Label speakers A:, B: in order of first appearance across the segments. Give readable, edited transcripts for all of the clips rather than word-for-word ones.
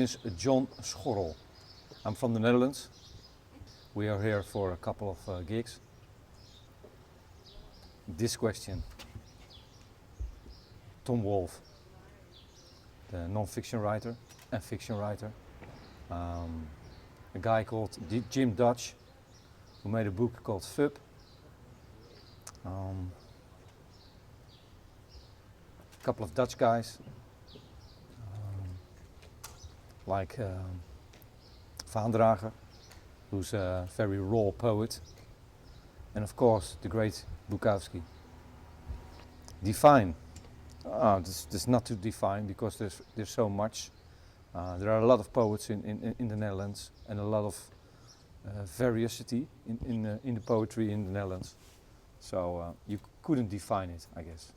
A: is John Schoorl. I'm from the Netherlands. We are here for a couple of gigs. This question. Tom Wolfe, the non-fiction writer and fiction writer. A guy called Jim Dutch, who made a book called Fub. A couple of Dutch guys, like Vaandrager, who's a very raw poet, and of course the great Bukowski. Define. This is not to define because there's so much. There are a lot of poets in the Netherlands and a lot of variety in the poetry in the Netherlands. So you couldn't define it, I guess.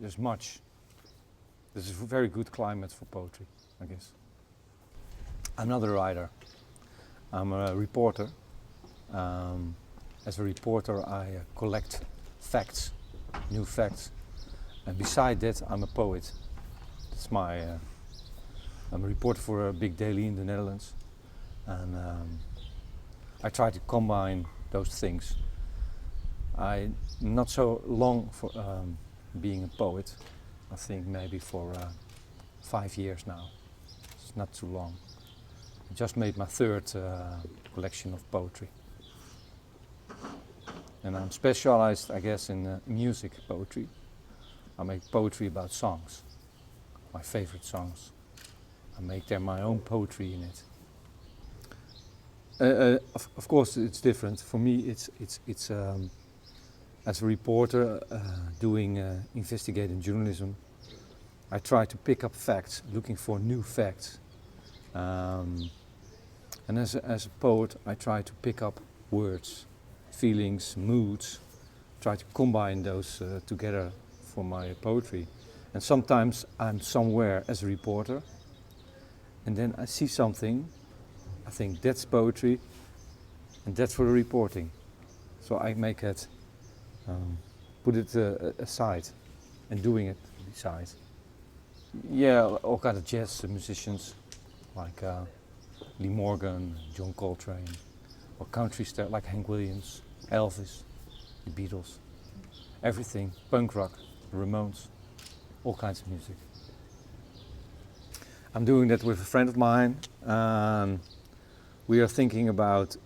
A: There's much. There's a very good climate for poetry, I guess. I'm not a writer. I'm a reporter. As a reporter, I collect facts, new facts. And beside that, I'm a poet. That's my. I'm a reporter for a big daily in the Netherlands, and I try to combine those things. I'm not so long for being a poet. I think maybe for 5 years now. It's not too long. I just made my third collection of poetry. And I'm specialized, I guess, in music poetry. I make poetry about songs, my favorite songs. I make there my own poetry in it. Of course, it's different. For me, it's as a reporter doing investigative journalism. I try to pick up facts, looking for new facts. And as a poet, I try to pick up words, feelings, moods. Try to combine those together for my poetry. And sometimes I'm somewhere as a reporter, and then I see something, I think that's poetry, and that's for the reporting. So I make it, put it aside, and doing it beside. Yeah, all kinds of jazz musicians, like Lee Morgan, John Coltrane, or country stars like Hank Williams, Elvis, the Beatles, everything, punk rock, Ramones, all kinds of music. I'm doing that with a friend of mine. We are thinking about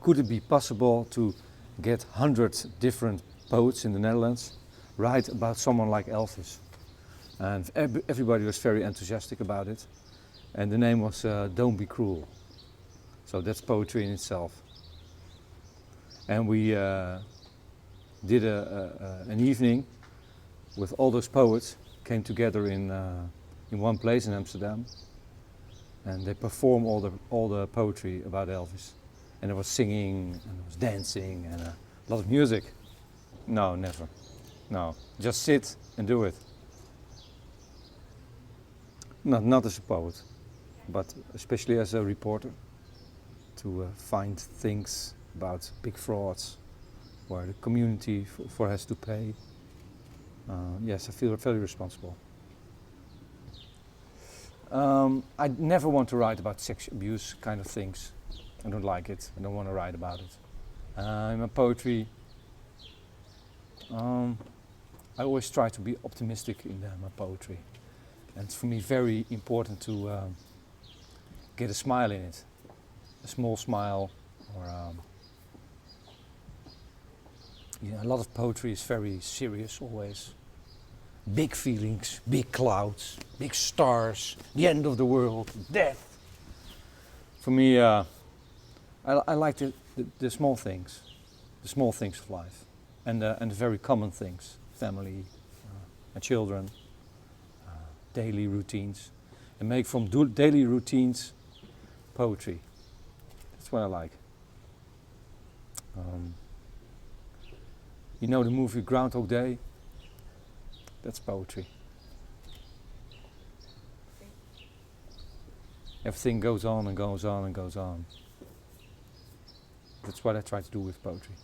A: could it be possible to get 100 different poets in the Netherlands write about someone like Elvis. And everybody was very enthusiastic about it. And the name was Don't Be Cruel. So that's poetry in itself. And we did an evening with all those poets, came together in one place in Amsterdam, and they performed all the poetry about Elvis. And there was singing, and there was dancing, and a lot of music. No, never. No, just sit and do it. Not as a poet, but especially as a reporter, to find things about big frauds, where the community has to pay. Yes, I feel very responsible. I never want to write about sex abuse kind of things. I don't like it. I don't want to write about it. In my poetry, I always try to be optimistic in my poetry. And it's for me very important to get a smile in it. A small smile, or a lot of poetry is very serious always. Big feelings, big clouds, big stars, the end of the world, death. For me, I like the small things of life, and the very common things, family and children, daily routines, and make from daily routines poetry. That's what I like. You know the movie Groundhog Day? That's poetry. Everything goes on and goes on and goes on. That's what I try to do with poetry.